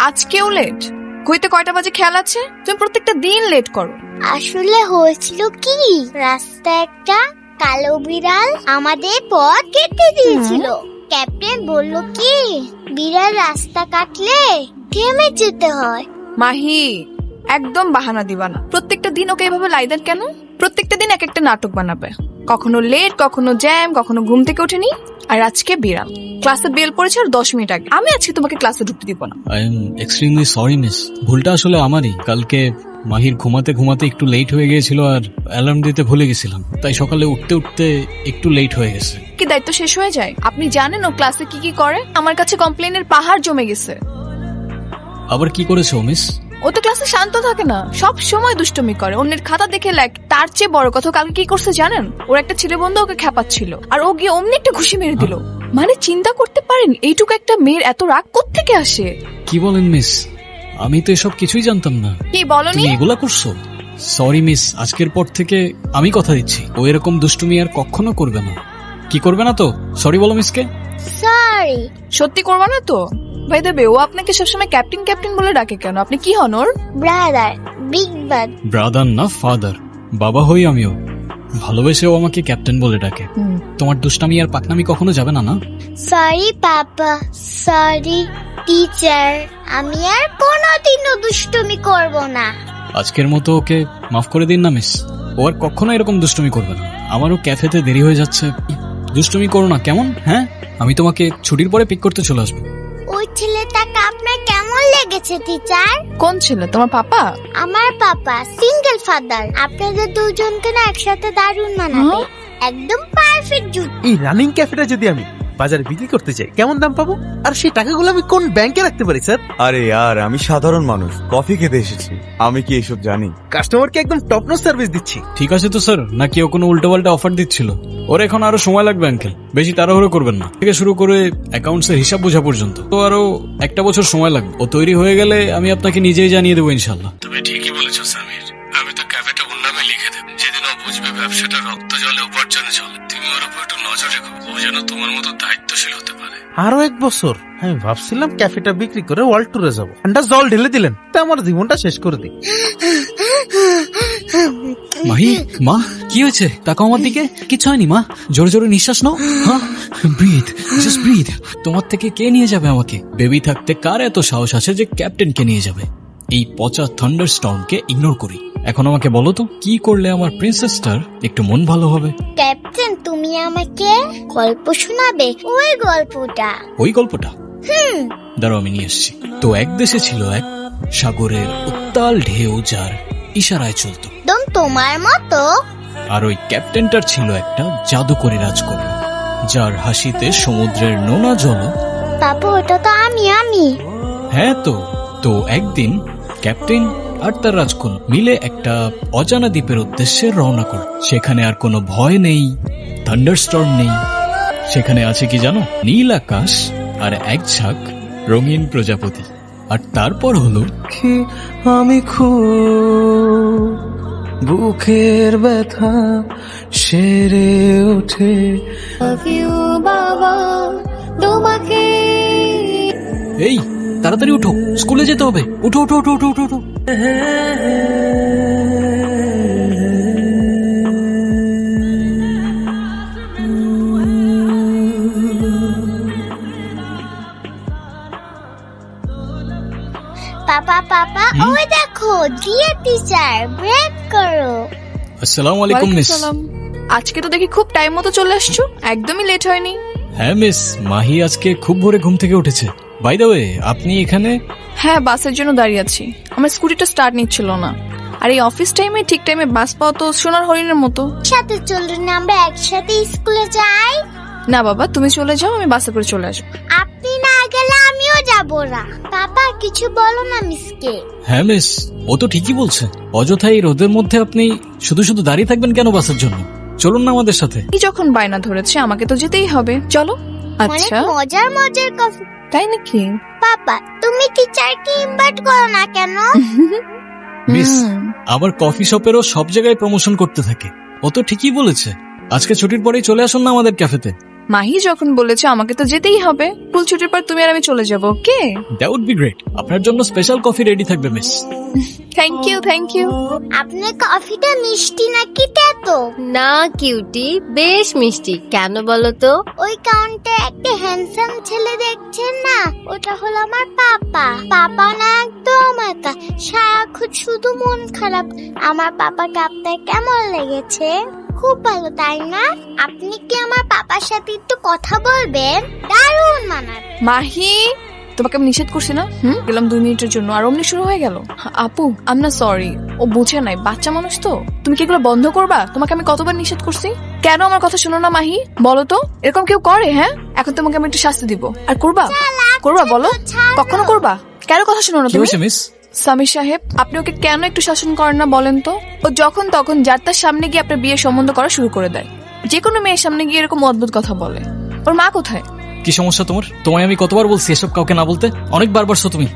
আজকেও লেট? ঘুইতে কয়টা বাজে খেয়াল আছে? তুমি প্রত্যেকটা দিন লেট করো। আসলে হয়েছিল কি, রাস্তায় একটা কালো বিড়াল আমাদের পথ কেটে দিয়েছিল। ক্যাপ্টেন বলল কি, বিড়াল রাস্তা কাটলে থেমে যেতে হয়। মাহি, একদম বাহানা দিবা না। প্রত্যেকটা দিন ওকে এভাবে লাই দেন কেন? প্রত্যেকটা দিন এক একটা নাটক বানাবে, কখনো লেট, কখনো জ্যাম, কখনো ঘুম থেকে ওঠেনি। আর আজকে বিড়াল ক্লাসে বেল পড়েছে আর 10 মিনিট আগে। আমি আজকে তোমাকে ক্লাসে ঢুকতে দিব না। I am extremely sorry miss, ভুলটা আসলে আমারই। কালকে মাহির ঘুমাতে ঘুমাতে একটু লেট হয়ে গিয়েছিল আর অ্যালার্ম দিতে ভুলে গেছিলাম, তাই সকালে উঠতে উঠতে একটু লেট হয়ে গেছে। কি দায়িত্ব শেষ হয়ে যায়? আপনি জানেন ও ক্লাসে কি কি করে? আমার কাছে কমপ্লেনের পাহাড় জমে গেছে। আবার কি করেছো মিস? ও তো ক্লাসে শান্ত থাকে না, সব সময় দুষ্টুমি করে, অন্যের খাতা দেখে লেখ। তার চেয়ে বড় কথা, কালকে কি করছে জানেন? ওর একটা ছেলে বন্ধু ওকে খেপাচ্ছিল, আর ও গিয়ে অমনি একটা ঘুষি মেরে দিল। মানে চিন্তা করতে পারেন এইটুকু একটা মেয়ের এত রাগ কোত্থেকে আসে? কি বলেন মিস? আমি তো এসব কিছুই জানতাম না। কি বলনি? তুমি এগুলা করছো? সরি মিস, আজকের পর থেকে আমি কথা দিচ্ছি ও এরকম দুষ্টুমি আর কখনো করবে না। কি করবে না তো? সরি বলো মিসকে। সরি। সত্যি করবা না তো? ভাই দেবে, ও আপনাকে সবসময় ক্যাপ্টেন ক্যাপ্টেন বলে ডাকে কেন? আপনি কি হন ওর? ব্রাদার, বিগ বাদ। ব্রাদার না ফাদার, বাবা হই আমিও। ভালোবেসেও আমাকে ক্যাপ্টেন বলে ডাকে। তোমার দুষ্টামি আর পাকনামি কখনো যাবে না, না? সরি পাপা, সরি টিচার, আমি আর কোনোদিনও দুষ্টুমি করব না। আজকের মতো ওকে মাফ করে দিন না মিস। ও আর কখনো এরকম দুষ্টুমি করবে না। আমারও ক্যাফেতে দেরি হয়ে যাচ্ছে। দুষ্টুমি করো না কেমন? হ্যাঁ, আমি তোমাকে ছুটির পরে পিক করতে চলে আসবো। ওই ছেলেটাকে আপনার কেমন লেগেছে টিচার? কোন ছেলে? তোমার পাপা? আমার পাপা সিঙ্গেল ফাদার। আপনাদের দুজনকে না একসাথে দারুণ মানাবে, একদম পারফেক্ট জুট। এই রানিং ক্যাফেটা যদি আমি বাজারে বিক্রি করতে চাই, কেমন দাম পাবো? আর সেই টাকাগুলো আমি কোন ব্যাংকে রাখতে পারি স্যার? আরে यार, আমি সাধারণ মানুষ, কফি খেতে এসেছি, আমি কি এসব জানি? কাস্টমারকে একদম টপ নচ সার্ভিস দিচ্ছি। ঠিক আছে তো স্যার, নাকি ও কোনো উল্টোপাল্টা অফার দিচ্ছিল? ওর এখন আরো সময় লাগবে আঙ্কেল, বেশি তাড়াহুড়ো করবেন না। থেকে শুরু করে অ্যাকাউন্টস এর হিসাব বোঝা পর্যন্ত তো আরো 1 বছর সময় লাগবে। ও তৈরি হয়ে গেলে আমি আপনাকে নিজেই জানিয়ে দেবো ইনশাল্লাহ। তুমি ঠিকই বলেছো সামির, আমি তো ক্যাফেটা ওর নামে লিখে দেব। যেদিন ও বুঝবে ব্যবসাটা রক্ত জলে উপার্জনে চলে, তুমি ওর উপর একটু নজর রেখো, ও যেন তোমার মতো দায়িত্বশীল হতে পারে। আরো 1 বছর? আমি ভাবছিলাম ক্যাফেটা বিক্রি করে ওয়ার্ল্ড ট্যুরে যাবো। ঠান্ডা জল ঢেলে দিলেন, তা আমার জীবনটা শেষ করে দিই। মাহি, মা কি হয়েছে? তাকাও আমার দিকে। কিছু হয়নি মা, জোরে জোরে নিঃশ্বাস নাও। হ্যাঁ, ব্রিথ, জাস্ট ব্রিথ। তোমার থেকে কে নিয়ে যাবে আমাকে? বেবি থাকতে কার এত সাহস আছে যে ক্যাপ্টেনকে নিয়ে যাবে? এই পচা থান্ডার স্টর্মকে ইগনোর করি। এখন আমাকে বলো তো, কি করলে আমার প্রিন্সেসটার একটু মন ভালো হবে? ক্যাপ্টেন, তুমি আমাকে গল্প শোনাবে, ওই গল্পটা। ওই গল্পটা? দাঁড়াও, আমি নিয়ে এসছি। তো এক দেশে ছিল এক সাগরের উত্তাল ঢেউ, যার ইশারায় চলতো। একদম তোমার মতো। আর ওই ক্যাপ্টেনটার ছিল একটা জাদুকরী রাজকন্যা, যার হাসিতে সমুদ্রের নোনা জল। পাপা, ওটা তো আমি। হ্যাঁ তো তো একদিন ক্যাপ্টেন আর তার রাজকন্যা মিলে একটা অজানা দ্বীপের উদ্দেশ্যে রওনা করে। সেখানে আর কোনো ভয় নেই, থান্ডারস্টর্ম নেই। সেখানে আছে কি জানো? নীল আকাশ আর এক ঝাঁক রঙিন প্রজাপতি। আর তারপর হলো কি আমি খুব বুকের ব্যথা সেরে ওঠে। বাবা তোমাকে। এই তাড়াতাড়ি উঠো, স্কুলে যেতে হবে। উঠো উঠো উঠো উঠো উঠো উঠো। পাপা ওই দেখো ডিয়ার টিচার, ব্রেক করো। আসসালামু আলাইকুম মিস। ওয়ালাইকুম সালাম। আজকে তো দেখি খুব টাইম মতো চলে আসছো, একদমই লেট হয়নি। হ্যাঁ মিস, মাহি আজকে খুব ভোরে ঘুম থেকে উঠেছে। বাই দ্য ওয়ে, আপনি এখানে? হ্যাঁ, বাসের জন্য দাঁড়িয়ে আছি। আমার স্কুটিটা স্টার্ট নিচ্ছিল না। আর এই অফিস টাইমে ঠিক টাইমে বাস পাওয়া তো সোনার হরিণের মতো। সাথে চলুন আমরা একসাথে স্কুলে যাই। না বাবা, তুমি চলে যাও, আমি বাসে করে চলে আসবো। আপনি না গেলে আমিও যাব না। পাপা কিছু বলো না মিসকে। হ্যাঁ মিস, ও তো ঠিকই বলছে। অযথা এই রোদের মধ্যে আপনি শুধু শুধু দাঁড়িয়ে থাকবেন কেন বাসের জন্য? চলুন না আমাদের সাথে। কি যখন বায়না ধরেছে, আমাকে তো যেতেই হবে, চলো। অনেক আচ্ছা মজার কফি। তাই নাকি? পাপা তুমি টিচারকে ইনভাইট করো না কেন? মিস, আবার কফি শপেরও সব জায়গায় প্রমোশন করতে থাকে। ও তো ঠিকই বলেছে। আজকে ছুটির পরেই চলে আসুন না আমাদের ক্যাফেতে। মাহি যখন বলেছে আমাকে তো যেতেই হবে। স্কুল ছুটির পর তুমি আর আমি চলে যাবো, okay? That would be great. আপনার জন্য স্পেশাল কফি রেডি থাকবে miss. Thank you, thank you. আপনার কফিটা মিষ্টি নাকি তেতো? না কিউটি, বেশ মিষ্টি। কেন বলো তো? ওই কাউন্টারে একটা হ্যান্ডসাম ছেলে দেখছেন না, ওটা হলো আমার পাপা। পাপা না একদম একা, সারাক্ষণ শুধু মন খারাপ। আমার পাপাকে আপনার কেমন লেগেছে? খুব ভালো তাই না? আপনি কি আমার পাপার সাথে একটু কথা বলবেন? দারুণ মানার। মাহি, তোমাকে আমি নিষেধ করছি না? গেলাম 2 মিনিটের জন্য আর অমনি শুরু হয়ে গেল। আপু, আই এম না সরি, ও বুঝে নাই, বাচ্চা মানুষ তো। তুমি কি এগুলো বন্ধ করবা? তোমাকে আমি কতবার নিষেধ করছি? কেন আমার কথা শোনো না মাহি? বলো তো, এরকম কেউ করে? হ্যাঁ, এখন তোমাকে আমি একটু শাস্তি দিব। আর করবা? করবা বলো? কখনো করবা? কেন কথা শোনো না কি তুমি? হয়েছে মিস? সামির সাহেব, আপনি ওকে কেন একটু শাসন করেন না বলেন তো? ও যখন তখন যার তার সামনে গিয়ে আপনার বিয়ের সম্বন্ধ করা শুরু করে দেয়। যে কোনো মেয়ের সামনে গিয়ে এরকম অদ্ভুত কথা বলে। ওর মা কোথায়? কি সমস্যা তোমার? তোমায় আমি কতবার বলছি এসব কাউকে না বলতে? অনেকবার বলছো তুমি।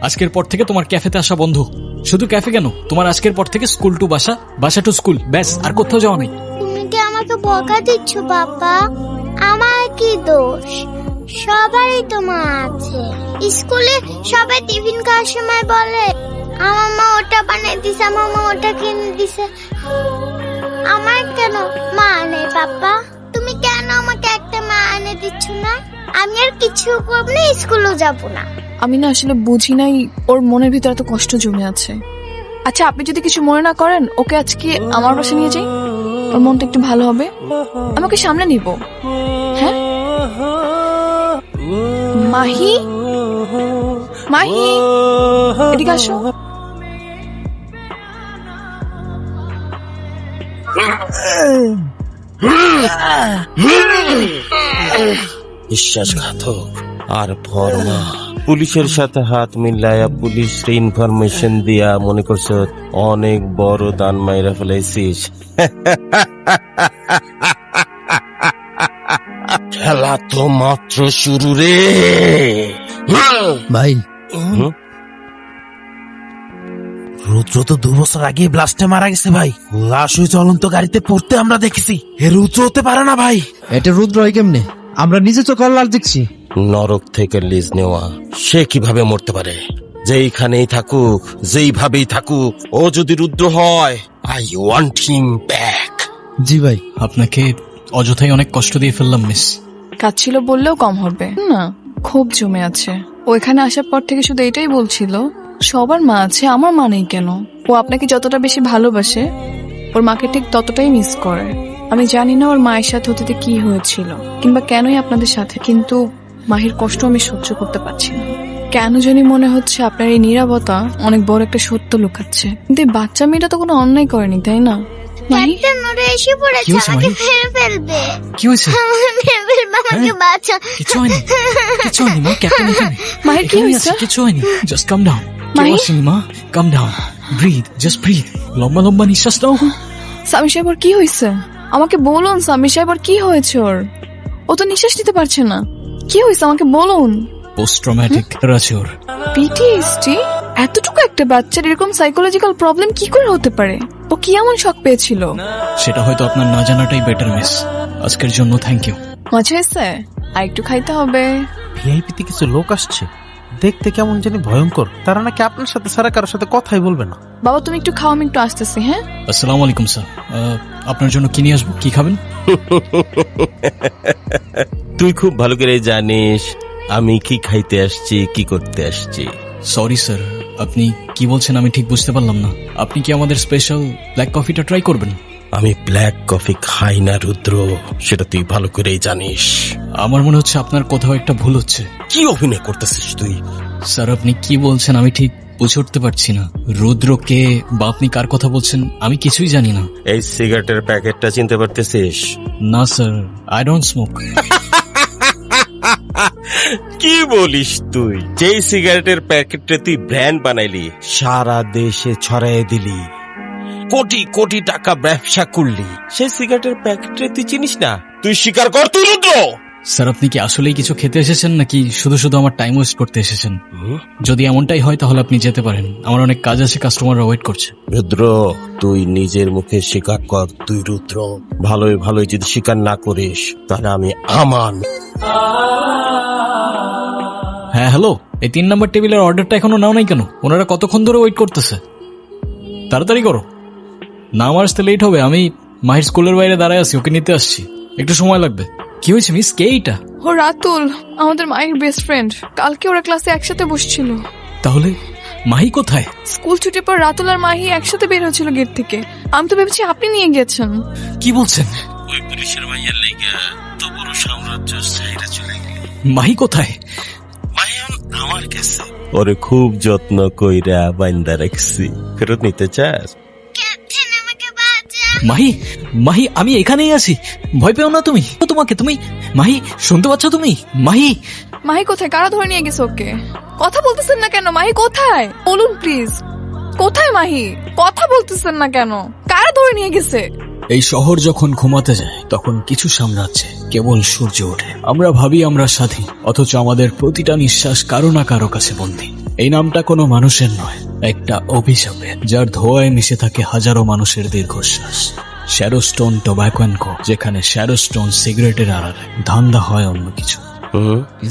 আজকের পর থেকে তোমার ক্যাফেতে আসা বন্ধ। শুধু ক্যাফে কেন, তোমার আজকের পর থেকে স্কুল টু বাসা, বাসা টু স্কুল, ব্যাস, আর কোথাও যাওয়া নেই। তুমি কি আমাকে বকা দিচ্ছ বাবা? আমার কি দোষ? সবারই তো মা আছে। স্কুলে সবাই টিফিন খাওয়ার সময় বলে আমার মা ওটা বানিয়ে দিছে, আমার মা ওটা কিনে দিছে। আমার কেন মা নেই পাপা? তুমি কেন আমাকে একটা মা এনে দিচ্ছ না? আমি আর কিছু করবো না, স্কুলেও যাবো না। আমি না আসলে বুঝি নাই ওর মনের ভিতরে এত কষ্ট জমে আছে। আচ্ছা, আপনি যদি কিছু মনে না করেন, ওকে আজকে আমার বাসায় নিয়ে যাই, ওর মনটা একটু ভালো হবে। আমাকে সামনে নিব। হ্যাঁ মাহি, মাহি, এদিকে আসো। বিশ্বাসঘাতক আর ফর্মা। পুলিশের সাথে হাত মিলাইয়া পুলিশ ইনফরমেশন দিয়া মনে করছ অনেক বড় দান মাইরা ফেলাইছিস। খেলা তো মাত্র শুরু রে ভাই, হুম? রুদ্র তো 2 বছর আগে ব্লাস্টে মারা গেছে ভাই। লাশ ওই চলন্ত গাড়িতে পড়তে আমরা দেখেছি। এ রুদ্র হতে পারে না ভাই। এটা রুদ্র হয় কেমনে? আমরা নিজে চোখে লাশ দেখছি। নরক থেকে লিজ নেওয়া, সে কিভাবে মরতে পারে? যেইখানেই থাকুক, যেইভাবেই থাকুক, ও যদি রুদ্র হয়, আই ওয়ান্ট হিম ব্যাক। জি ভাই। আপনাকে অযথাই অনেক কষ্ট দিয়ে ফেললাম মিস। কাজ ছিল বললেও কম হবে না, খুব জমে আছে। ও এখানে আসার পর থেকে শুধু এটাই বলছিল, সবার মা আছে, আমার মা নেই কেন? ও আপনাকে যতটা বেশি ভালোবাসে, ওর মাকে ঠিক ততটাই মিস করে। আমি জানি না ওর মায়ের সাথে অতীতে কি হয়েছিল, কিংবা কেনই আপনাদের সাথে, কিন্তু মাহির কষ্ট আমি সহ্য করতে পারছি না। কেন জানি মনে হচ্ছে আপনার এই নীরবতা অনেক বড় একটা সত্য লুকাচ্ছে। কিন্তু এই বাচ্চা মেয়েটা তো কোনো অন্যায় করেনি, তাই না? মাহি, ক্যাপ্টেন ওরা এসে পড়েছে, কি হয়েছে, আমাকে মাহি? মেরে ফেলবে। কি হয়েছে? আমাকে মেরে ফেলবে, আমাকে বাঁচা। কিছু হয়নি, কিছু হয়নি মা। ক্যাপ্টেন এখানে, মাহির কি এখানেই হয়েছে? আছে, কিছু হয়নি। Just calm down. মাহি? কেউ আসেনি মা, calm down, breathe, just breathe. লম্বা লম্বা নিঃশ্বাস নাও। সামি সাহেব, ওর কি হয়েছে? আমাকে বলুন সামি সাহেব, ওর কি হয়েছে? ও তো নিঃশ্বাস নিতে পারছে না। কি হয়েছে আমাকে বলুন। পোস্ট ট্রমাটিক আছে ওর। পিটিএসডি? এতটুকু একটা বাচ্চার এরকম সাইকোলজিক্যাল প্রবলেম কি করে হতে পারে? ও কি এমন শক পেয়েছিল? সেটা হয়তো আপনার না জানাটাই বেটার মিস। আজকের জন্য থ্যাংক ইউ। মজা হয়েছে? আর একটু খাইতে হবে। ভিআইপিতে কিছু লোক আসছে, দেখতে কেমন জানি ভয়ঙ্কর। তারা নাকি আপনার সাথে ছাড়া কারোর সাথে কথাই বলবে না। বাবা তুমি একটু খাও, আমি একটু আসতেছি। হ্যাঁ, আসসালামু আলাইকুম স্যার। আপনার জন্য কি নিয়ে আসবো? কি খাবেন? তুই খুব ভালো করে জানিস আমি কি খাইতে আসছি, কি করতে আসছি। সরি স্যার, আপনি কি বলছেন আমি ঠিক বুঝতে পারলাম না। আপনি কি আমাদের স্পেশাল ব্ল্যাক কফিটা ট্রাই করবেন? আমি ব্ল্যাক কফি খাই না রুদ্র, সেটা তুই ভালো করেই জানিস। আমার মনে হচ্ছে আপনার কোথাও একটা ভুল হচ্ছে। কি অভিনয় করতেছিস তুই? স্যার আপনি কি বলছেন আমি ঠিক বুঝে উঠতে পারছি না। রুদ্র কে বা আপনি কার কথা বলছেন আমি কিছুই জানি না। এই সিগারেটের প্যাকেটটা চিনতে পারতেছিস? না স্যার, আই ডোন্ট স্মোক। কি বলিস তুই? যেই সিগারেটের প্যাকেটটা তুই ব্র্যান্ড বানাইলি, সারা দেশে ছড়াই দিলি, কোটি কোটি টাকা ব্যবসা করলি, সেই সিগারেটের প্যাকেটটা তুই চিনিস না? তুই স্বীকার কর তুই রুদ্র। স্যার আপনি কি আসলেই কিছু খেতে এসেছেন নাকি শুধু শুধু আমার টাইম ওয়েস্ট করতে এসেছেন? যদি এমনটাই হয় তাহলে আপনি যেতে পারেন, আমার অনেক কাজ আছে, কাস্টমাররা ওয়েট করছে। রুদ্র, তুই নিজের মুখে স্বীকার কর তুই রুদ্র। ভালোই ভালোই যদি স্বীকার না করিস তাহলে আমি আমার হ্যাঁ হ্যালো, এই 3 নম্বর টেবিলের অর্ডারটা এখনো নাও নাই কেন? ওনারা কতক্ষণ ধরে ওয়েট করতেছে, তাড়াতাড়ি করো। না আমার আসতে লেট হবে, আমি মাহির স্কুলের বাইরে দাঁড়ায় আছি, ওকে নিতে আসছি, একটু সময় লাগবে। কি হয়েছে মিস, কে এইটা? ও রাতুল, আমাদের মায়ের বেস্ট ফ্রেন্ড। কালকে ওরা ক্লাসে একসাথে বসছিল। তাহলে মাহি কোথায়? স্কুল ছুটির পর রাতুল আর মাহি একসাথে বের হচ্ছিল গেট থেকে। আমি তো ভেবেছি আপনি নিয়ে গেছেন। কি বলছেন? ওই পুলিশের মাইয়ার লেগে তো বড় সাম্রাজ্য ছাইরা চলে গেল। মাহি কোথায়? মায়ান আমার কাছে, ওরে খুব যত্ন কইরা বাইন্দা রাখছি। ফেরত নিতে চাস? ক্যাপ্টেন আমাকে বাঁচা। মাহি, মাহি আমি এখানেই আছি, ভয় পেও না তুমি। তুমি মাহি শুনতে পাচ্ছ তুমি? মাহি, মাহি কোথায়? কারা ধরে নিয়ে গেছে ওকে? কথা বলতেছেন না কেন? মাহি কোথায় বলুন প্লিজ। কোথায় মাহি? কথা বলতেছেন না কেন? কারা ধরে নিয়ে গেছে? এই শহর যখন ঘুমাতে যায় তখন কিছু সাম্রাজ্যে কেবল সূর্য ওঠে। আমরা ভাবি আমরা স্বাধীন, অথচ আমাদের প্রতিটা নিঃশ্বাস কারো না কারো কাছে বন্দী। এই নামটা কোনো মানুষের নয়, একটা অভিশাপের, যার ধোঁয়ায় মিশে থাকে হাজারো মানুষের দীর্ঘশ্বাস। শ্যারোস্টোন টোব্যাকো অ্যান্ড কো, যেখানে শ্যারোস্টোন সিগারেটের আড়ালে ধান্দা হয় অন্য কিছু।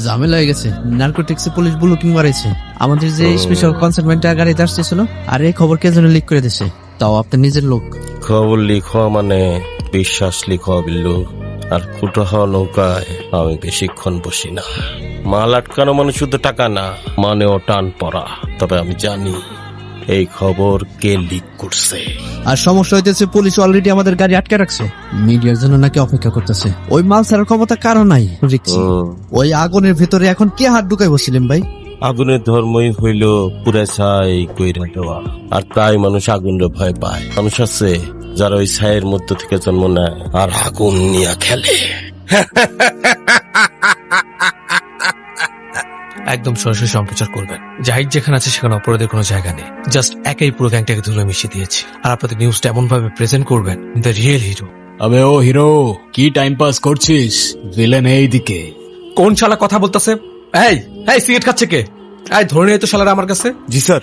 ঝামেলা হয়ে গেছে, নার্কোটিক্সে পুলিশ বুলুকিং মারাইছে। আমাদের যে স্পেশাল কনসালমেন্টটা গাড়িতে আসতেছিল, আর এই খবর কে যেন লিক করে দিছে, তাও আপনার নিজের লোক। খবর লিখো মানে বিশ্বাস লিখো বিল্লু। আর ফুটো হওয়া নৌকায় আমি বেশিক্ষণ বসি না। মাল আটকানো মানে শুধু টাকা না, মানেও টান পড়া। তবে আমি জানি এই খবর কে লিক করছে। আর সমস্যা হইতেছে পুলিশ অলরেডি আমাদের গাড়ি আটকে রাখছে, মিডিয়ার জন্য নাকি অপেক্ষা করতেছে। ওই মাল ছাড়ার ক্ষমতা কারো নাই রিক্সি। ওই আগুনের ভেতরে এখন কে হাত ঢুকাই বসছিলেন ভাই? আগুনের ধর্মই হইল পুরা ছাই কইরা দেওয়া, আর তাই মানুষ আগুনের ভয় পায়। মানুষ আছে যারা ওই ছাইয়ের মধ্য থেকে জন্ম নেয় আর আগুন নিয়ে খেলে। একদম সরাসরি সম্প্রচার করবেন। জাহিদ যেখানে আছে সেখানে অপরাধের কোনো জায়গা নেই। জাস্ট একাই পুরো গ্যাংটাকে ধুলো মিশিয়ে দিয়েছে। আর আপনাদের নিউজটা এমন ভাবে প্রেজেন্ট করবেন, দ্য রিয়েল হিরো। আবে ও হিরো, কি টাইম পাস করছিস? ভিলেন এইদিকে। কোন শালা কথা বলতেছে? এই এই সিগারেট খাচ্ছে কে? এই ধরে নিয়ে তো শালারা আমার কাছে। জি স্যার।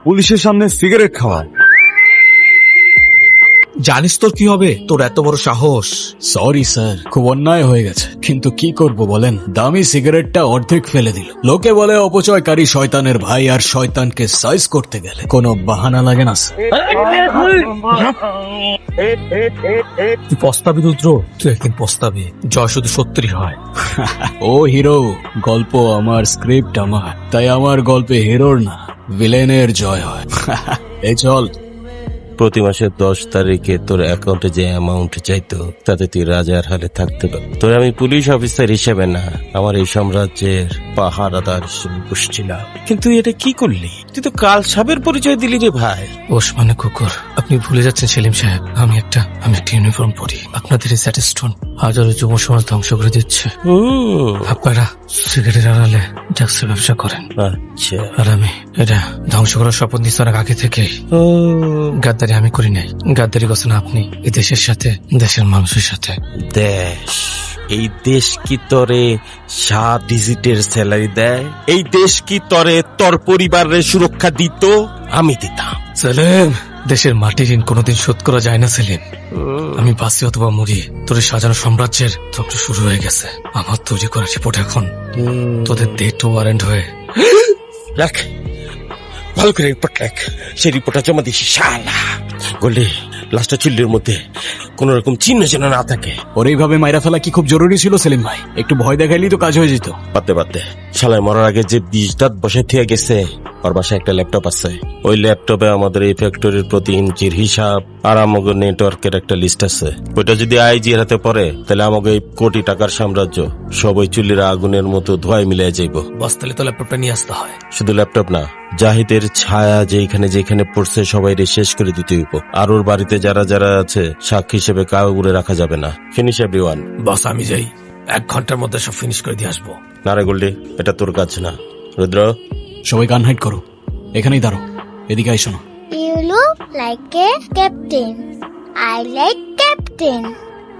পুলিশের সামনে সিগারেট খাওয়া? জানিস তোর কি হবে? তোর এত বড় সাহস। সরি স্যার, খুব অন্যায় হয়ে গেছে, কিন্তু কি করব বলেন? দামি সিগারেটটা অর্ধেক ফেলে দিল। লোকে বলে অপচয়কারী শয়তানের ভাই, আর শয়তানকে সাইজ করতে গেলে কোনো বাহানা লাগে না স্যার। তুই পস্তাবি রুদ্র, তুই একদিন পস্তাবি। জয় শুধু সত্যি হয়। ও হিরো, গল্প আমার, স্ক্রিপ্ট আমার, তাই আমার গল্পে হিরোর না ভিলেনের জয় হয়। এই চল। প্রতি মাসের 10 তারিখে তোর অ্যাকাউন্টে যে অ্যামাউন্ট চাইতো তাতে তুই রাজার হালে থাকতে পার। তোর আমি পুলিশ অফিসার হিসেবে না, আমার এই সাম্রাজ্যের পাহারাদার হিসেবে বুঝছিলাম। কিন্তু এটা কি করলি? তুই তো কাল সাবের পরিচয় দিলি রে ভাই। ওসমানে কুকুর, আপনি ভুলে যাচ্ছেন সেলিম সাহেব। আমি একটা ইউনিফর্ম পরি। আপনাদের এই স্যাটিস্টোন হাজারো যুব সমাজ ধ্বংস করে দিচ্ছে। আপনারা সিগারেটের আড়ালে ড্রাগসের ব্যবসা করেন, আচ্ছা। আর আমি এটা ধ্বংস করার শপথ নিচ্ছি অনেক আগে থেকে। গাদ্দারি আমি করি নাই, গাদ্দারি করছেন আপনি এই দেশের সাথে, দেশের মানুষের সাথে। দেশ, এই দেশ কি তোরে 7 ডিজিটের স্যালারি দেয়? এই দেশ কি তোরে তোর পরিবারের সুরক্ষা দিত? আমি দিতাম। সেলিম, দেশের মাটির ঋণ কোনোদিন শোধ করা যায় না সেলিম। আমি বাঁচি অথবা মরি, তোর সাজানো সাম্রাজ্যের ধ্বংস শুরু হয়ে গেছে। আমার তৈরি করা রিপোর্ট এখন তোদের ডেট ওয়ারেন্ট হয়ে। রাখ, ভালো করে রিপোর্ট রাখ। সেই রিপোর্টটা জমা দিছি শালা। বললি লাস্টটা চুল্লির মধ্যে কোন রকম চিহ্ন যেন না থাকে। ওর এইভাবে মাইরা ফেলা কি খুব জরুরি ছিল সেলিম ভাই? একটু ভয় দেখাইলেই তো কাজ হয়ে যেত। বাদ দে। শালায় মরার আগে যে 20 দাঁত বসে থেকে গেছে, ওর বাসায় একটা ল্যাপটপ আছে। ওই ল্যাপটপে আমাদের এই ফ্যাক্টরির প্রতি ইঞ্চির হিসাব আর আমাদের নেটওয়ার্কের একটা লিস্ট আছে। ওইটা যদি আইজি হাতে পড়ে তাহলে আমাকে এই কোটি টাকার সাম্রাজ্য সব ওই চুল্লির আগুনের মতো ধোঁয়ায় মিলিয়ে যাইব। বাস তাহলে তো ল্যাপটপটা নিয়ে আসতে হয়। শুধু ল্যাপটপ না, জাহিদের ছায়া যেখানে পড়ছে সবাই শেষ করে দিতে হইব। আর ওর বাড়িতে যারা যারা আছে সাক্ষী হিসেবে কাউরে রাখা যাবে না। Finish everyone. বাস আমি যাই, 1 ঘন্টার মধ্যে সব ফিনিশ করে দিয়ে আসবো। না রে গোল্ডি, এটা তোর কাজ না। রুদ্র, সবাই গান হাইড করো, এখানেই দাঁড়ো, এদিকে আইসো না। You look like a captain. I like captain.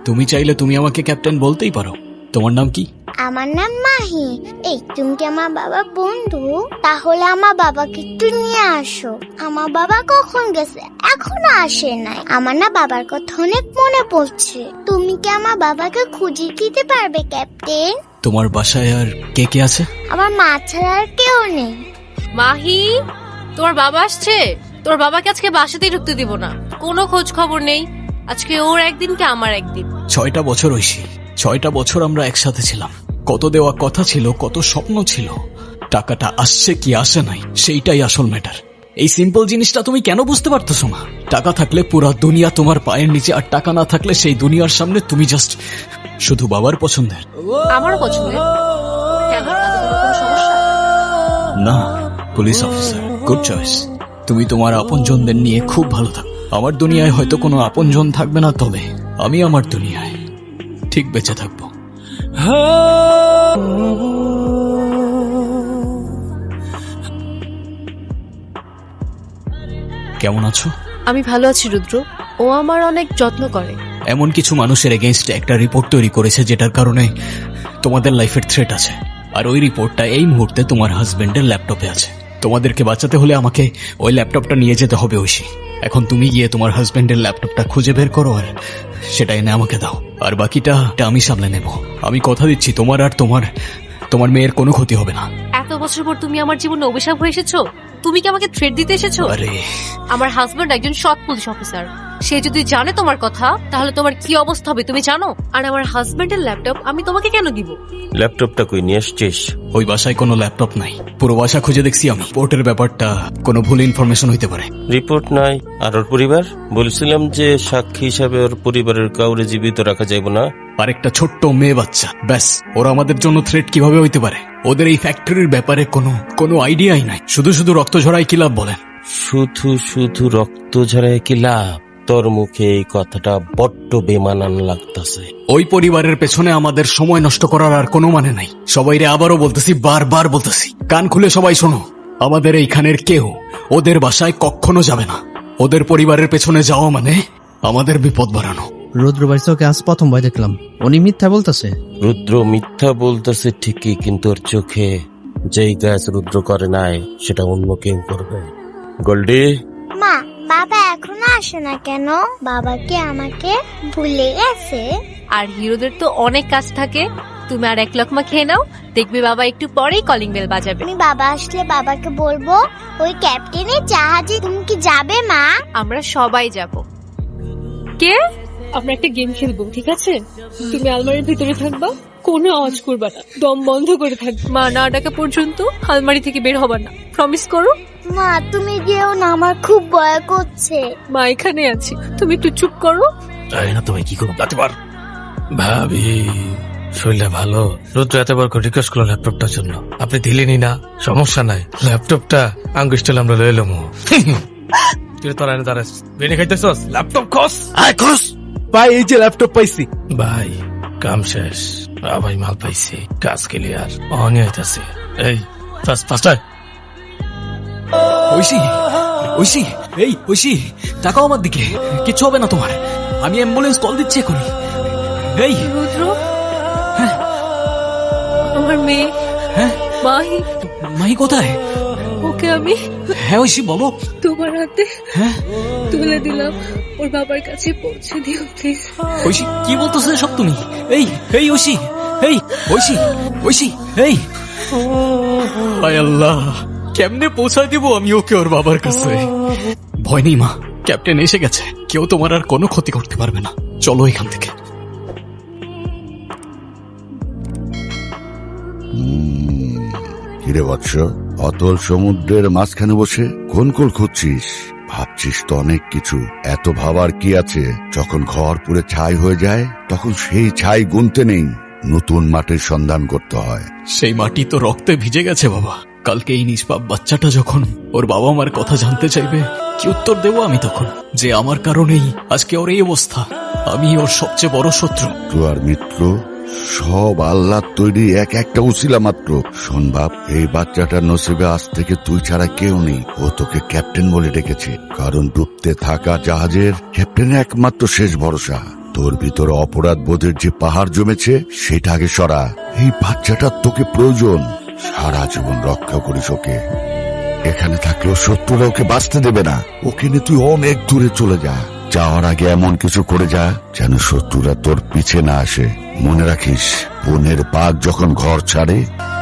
তুমি চাইলে তুমি আমাকে ক্যাপ্টেন বলতেই পারো। তোমার নাম কি? আমার নাম মাহি। এই তুমি কি আমার বাবার বন্ধু? তাহলে আমার বাবাকে একটু নিয়ে আসো। আমার বাবা কখন গেছে? এখনো আসে নাই। আমার না বাবার কথা অনেক মনে পড়ছে। তুমি কি আমার বাবাকে খুঁজে দিতে পারবে ক্যাপ্টেন? তোমার বাসায় আর কে কে আছে? আমার মা ছাড়া আর কেউ নেই। মাহি, তোর বাবা আসছে। তোর বাবাকে আজকে বাসাতেই ঢুকতে দিব না। কোনো খোঁজ খবর নেই। আজকে ওর একদিন কি আমার একদিন। 6টা বছর হইছি। 6টা বছর আমরা একসাথে ছিলাম। কত দেওয়া কথা ছিল, কত স্বপ্ন ছিল। টাকাটা আসছে কি আসে নাই সেইটাই আসল ম্যাটার। এই সিম্পল জিনিসটা তুমি কেন বুঝতে পারতেছো না? টাকা থাকলে পুরা দুনিয়া তোমার পায়ের নিচে, আর টাকা না থাকলে সেই দুনিয়ার সামনে তুমি জাস্ট শুধু বাবার পছন্দের। আমারও পছন্দের। কেন, তাতে কোনো সমস্যা? না, পুলিশ অফিসার, গুড চয়েস। তুমি তোমার আপনজনদের নিয়ে খুব ভালো থাকো। আমার দুনিয়ায় হয়তো কোনো আপনজন থাকবে না, তবে আমি আমার দুনিয়ায় ঠিক বেঁচে থাকবো। কেমন আছো? আমি ভালো আছি রুদ্র। ও আমার অনেক যত্ন করে। এমন কিছু মানুষের এগেইনস্টে একটা রিপোর্ট তৈরি করেছে যেটার কারণে তোমাদের লাইফের থ্রেট আছে। আর ওই রিপোর্টটা এই মুহূর্তে তোমার হাজবেন্ডের ল্যাপটপে আছে। তোমাদেরকে বাঁচাতে হলে আমাকে ওই ল্যাপটপটা নিয়ে যেতে হবে ঐশী। এখন তুমি গিয়ে তোমার হাজবেন্ডের ল্যাপটপটা খুঁজে বের করো আর সেটা এনে আমাকে দাও। আর বাকিটা আমি সামলে নেব। আমি কথা দিচ্ছি তোমার আর তোমার মেয়ের কোনো ক্ষতি হবে না। এত বছর পর তুমি আমার জীবনে অভিশাপ হয়ে এসেছো। তুমি কি আমাকে থ্রেট দিতে এসেছো? আরে আমার হাজবেন্ড একজন সৎ পুলিশ অফিসার। সে যদি জানে তোমার কথা, তাহলে তোমার কি অবস্থা হবে তুমি জানো? আর আমার হাজবেন্ডের ল্যাপটপ আমি তোমাকে কেন দিব? ল্যাপটপটা কই নিয়ে আসছিস? ওই বাসায় কোনো ল্যাপটপ নাই। পুরো বাসা খুঁজে দেখছি আমি। রিপোর্টের ব্যাপারটা কোনো ভুল ইনফরমেশন হইতে পারে। রিপোর্ট নাই। আর ওর পরিবার? বলছিলাম যে সাক্ষী হিসাবে ওর পরিবারের কাউরে জীবিত রাখা যাবে না। আর একটা ছোট্ট মেয়ে বাচ্চা, ব্যাস। ওরা আমাদের জন্য থ্রেট কিভাবে হইতে পারে? ওদের এই ফ্যাক্টরির ব্যাপারে কোনো আইডিয়াই নাই। শুধু শুধু রক্ত ঝরাই কি লাভ বলেন? শুধু শুধু রক্ত ঝরায় কি লাভ? তোর মুখে এই কথাটা বড্ড বেমানান লাগতাছে। ওই পরিবারের পেছনে আমাদের সময় নষ্ট করার আর কোনো মানে নাই। সবাইরে আবারও বলতেছি, বারবার বলতেছি, কান খুলে সবাই শোনো। আমাদের এইখানের কেউ ওদের বাসায় কখনো যাবে না। ওদের পরিবারের পেছনে যাওয়া মানে আমাদের বিপদ বাড়ানো। রুদ্র ভাই চোখে আজ প্রথম ভয় দেখলাম। উনি মিথ্যা বলতেছে। রুদ্র মিথ্যা বলতেছে ঠিকই, কিন্তু ওর চোখে যেই কাজ রুদ্র করে নাই সেটা অন্য কেউ করবে। গোল্ডি, মা, বাবা এখনো আসে না কেন? বাবা কি আমাকে ভুলে গেছে? আর হিরোদের তো অনেক কাজ থাকে। তুমি আর এক লকমা খেয়ে নাও, দেখবে বাবা একটু পরেই কলিং বেল বাজাবে। আমি বাবা আসলে বাবাকে বলবো ওই ক্যাপ্টেনের জাহাজে তুমি কি যাবে মা? আমরা সবাই যাব। কে? আমরা একটা গেম খেলবো, ঠিক আছে? তুমি আলমারির ভিতরে থাকবা, কোনো আওয়াজ করবা না, দম বন্ধ করে থাকবে। মা না ডাকা পর্যন্ত আলমারি থেকে বের হবা না, প্রমিস করো। মা তুমি যেও না, আমার খুব ভয় করছে। মা এখানে আছি, তুমি একটু চুপ করো। জানি না তুমি কি করো এতবার। ভাবি শরীরটা ভালো? রুদ্র এতবার করে রিকোয়েস্ট করলো ল্যাপটপটার জন্য, আপনি দিলেনই না। সমস্যা নাই, ল্যাপটপটা আঙ্গুষ্টাল আমরা লয়ে এলাম। তুই তোর আনে দাঁড়াস, বেনে খাইতেছস? ল্যাপটপ খস, আয় খস। ভাই এই যে ল্যাপটপ পাইছি। ভাই কাম শেষ, ভাই মাল পাইছি, কাজ ক্লিয়ার, অনি হইতাছে। এই ফার্স্ট ঐশী, ঐশী, এই ঐশী, তাকাও আমার দিকে। কিচ্ছু হবে না তোমার। আমি অ্যাম্বুলেন্স কল দিচ্ছি এখনই। এই রুদ্র, আমার মেয়ে। হ্যাঁ, মাহি। মাহি কোথায়? ওকে আমি হ্যাঁ ঐশী বলো। তোমার হাতে হ্যাঁ তুলে দিলাম, ওর বাবার কাছে পৌঁছে দিও প্লিজ। ঐশী, কি বলতেছো সব তুমি? এই এই ঐশী, এই ঐশী, ঐশী, এই হায় আল্লাহ, কেমনে পৌঁছায় দিব আমি ওকে ওর বাবার কাছে? ভয় নেই মা, ক্যাপ্টেন এসে গেছে। কেউ তোমার আর কোনো ক্ষতি করতে পারবে না। চলো এখান থেকে। কিরে বৎস, অতল সমুদ্রের মাঝখানে বসে কোন কোল খুঁজছিস? ভাবছিস তো অনেক কিছু। এত ভাবার কি আছে? যখন ঘর পুরে ছাই হয়ে যায় তখন সেই ছাই গুনতে নেই, নতুন মাটির সন্ধান করতে হয়। সেই মাটি তো রক্তে ভিজে গেছে বাবা। কালকে এই নিষ্পাপ বাচ্চাটা যখন ওর বাবা মার কথা জানতে চাইবে, কি উত্তর দেব আমি তখন? যে আমার কারণেই আজকে ওর এই অবস্থা। আমি ওর সবচেয়ে বড় শত্রু। শত্রু আর মিত্র সব আল্লাহর তৈরি এক একটা উসিলা মাত্র। শোন বাপ, এই বাচ্চাটার নসিবে আজ থেকে তুই ছাড়া কেউ নেই। ও তোকে ক্যাপ্টেন বলে ডেকেছে, কারণ ডুবতে থাকা জাহাজের ক্যাপ্টেন একমাত্র শেষ ভরসা। তোর ভিতরে অপরাধ বোধের যে পাহাড় জমেছে সেটা আগে সরা। এই বাচ্চাটার তোকে প্রয়োজন, সারা জীবন রক্ষা করিস ওকে। এখানে থাকলেও শত্রুরা ওকে বাঁচতে দেবে না। ওকে নিয়ে তুই অনেক দূরে চলে যা। যাওয়ার আগে এমন কিছু করে যা যেন শত্রুরা তোর পিছে না আসে। মনে রাখিস, বনের বাঘ যখন ঘর ছাড়ে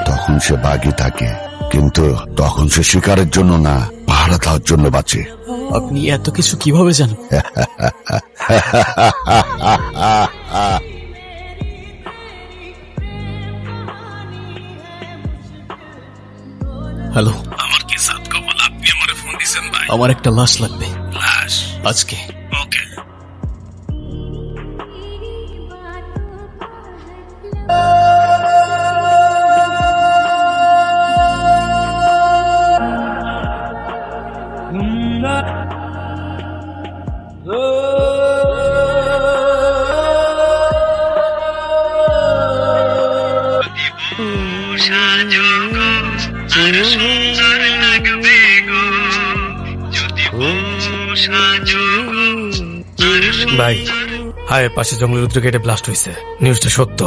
তখন সে বাঘই থাকে, কিন্তু তখন সে শিকারের জন্য না, পাহারা দেওয়ার জন্য বাঁচে। আপনি এত কিছু কিভাবে জানেন? হ্যালো, আমার কি সাত কপাল, আপনি আমার ফোন দিয়েছেন ভাই। আমার একটা লাশ লাগবে লাশ আজকে। ওকে। ভাই, হায় পাশে জঙ্গলের রুদ্র কেটে ব্লাস্ট হয়েছে। নিউজটা সত্য।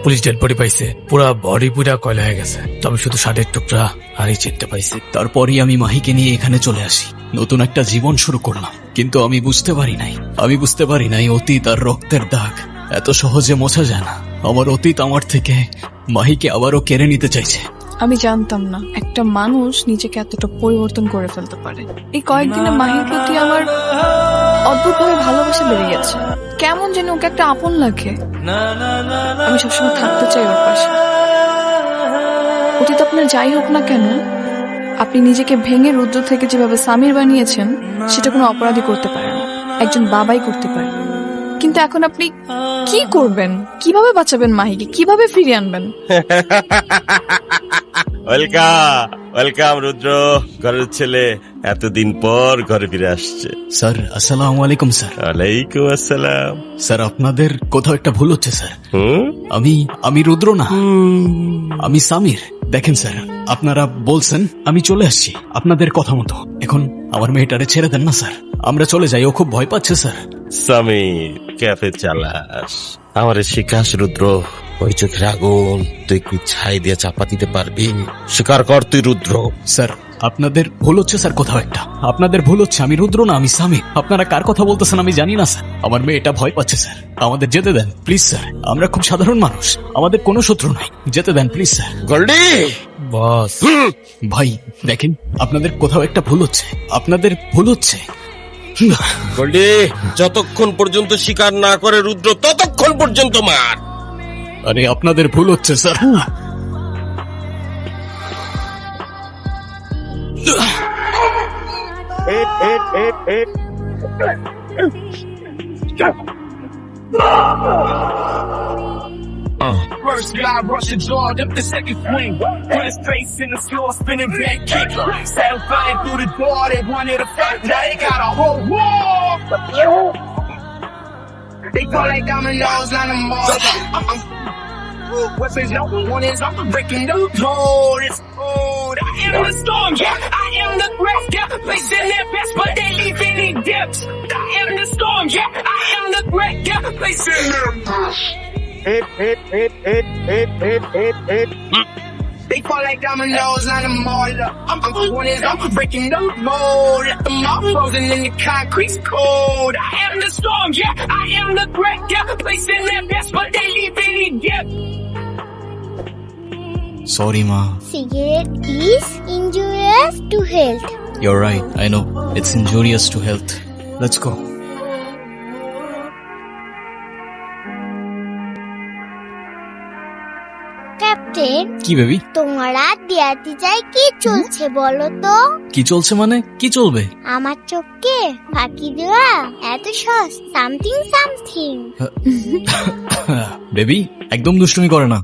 পুলিশ ডেড বডি পাইছে, পুরা বডি পুরা কয়লা হয়ে গেছে, তবে শুধু ষাটের টুকরা আর এই চিনতে পাইছে। তারপরই আমি মাহিকে নিয়ে এখানে চলে আসি, নতুন একটা জীবন শুরু করলাম। কিন্তু আমি বুঝতে পারি নাই অতীত আর রক্তের দাগ এত সহজে মোছা যায় না। আমার অতীত আমার থেকে মাহিকে আবারও কেড়ে নিতে চাইছে। আমি জানতাম না একটা মানুষ নিজেকে এতটা পরিবর্তন করে ফেলতে পারে। এই কয়েকদিনে মাহির প্রতি আমার অদ্ভুতভাবে ভালোবাসা বেড়ে গেছে। কেমন যেন ওকে একটা আপন লাগে। আমি সবসময় থাকতে চাই ওর পাশে। অতীত আপনার যাই হোক না কেন, আপনি নিজেকে ভেঙে রুদ্র থেকে যেভাবে সামির বানিয়েছেন সেটা কোনো অপরাধী করতে পারে না, একজন বাবাই করতে পারে। কিন্তু এখন আপনি কি করবেন? কিভাবে বাঁচাবেন মাহিকে? কিভাবে ফিরিয়ে আনবেন? ওয়েলকাম রুদ্র, ঘরের ছেলে এতদিন পর ঘরে ফিরে আসছে। স্যার, আসসালামু আলাইকুম। স্যার। ওয়ালাইকুম আসসালাম। স্যার, আপনাদের কোথাও একটা ভুল হচ্ছে স্যার। আমি রুদ্র না, আমি সামির। দেখেন স্যার, আপনারা বলছেন আমি চলে আসছি আপনাদের কথা মতো। এখন আমার মেয়েটারে ছেড়ে দেন না স্যার, আমরা চলে যাই। ও খুব ভয় পাচ্ছে স্যার। সামির, ক্যাফে চালাস, আমারে শিখাস রুদ্র। ওই চোখের আগুন তুই কি ছাই দিয়ে চাপা দিতে পারবি? স্বীকার কর তুই রুদ্র। স্যার, আপনাদের ভুল হচ্ছে স্যার, কোথাও একটা আপনাদের ভুল হচ্ছে। আমি রুদ্র না, আমি সামির। আপনারা কার কথা বলতেছেন আমি জানি না স্যার। আমার মেয়েটা ভয় পাচ্ছে স্যার, আমাদের যেতে দেন প্লিজ স্যার। আমরা খুব সাধারণ মানুষ, আমাদের কোনো শত্রু নাই, যেতে দেন প্লিজ স্যার। গোল্ডি বস ভাই দেখেন, আপনাদের কোথাও একটা ভুল হচ্ছে, আপনাদের ভুল হচ্ছে। গোল্ডি, যতক্ষণ পর্যন্ত স্বীকার না করে রুদ্র ততক্ষণ পর্যন্ত মার। আরে আপনাদের ভুল হচ্ছে sir. First guy rushing Jordan up the second swing. Put his face in the floor, spinning back kick. Saddle flying through the door, they wanted a fight. Now they got a whole war. They fall like dominoes on the mall. Weapons, no one is up, breaking the code. It's cold. I am the storm, yeah. I am the great, yeah. Placing their best, but they leave any dips. I am the storm, yeah. I am the great, yeah. Placing their best. They fall like dominoes on the mall. I'm one is I'm breaking the mold. Let them all frozen in the concrete cold. I am the storm, yeah. I am the great, yeah. Placing their best, but they leave any dip. Sorry ma. Cigarette is injurious to health. You're right, I know. It's injurious to health. Let's go. Captain, কি baby? তোমার আর দিয়াতি যায় কি চলছে বলো তো? কি চলছে মানে? কি চলবে? আমার চোখকে ফাঁকি দেওয়া এত সহজ? সামথিং বেবি একদম দুষ্টুমি করে না।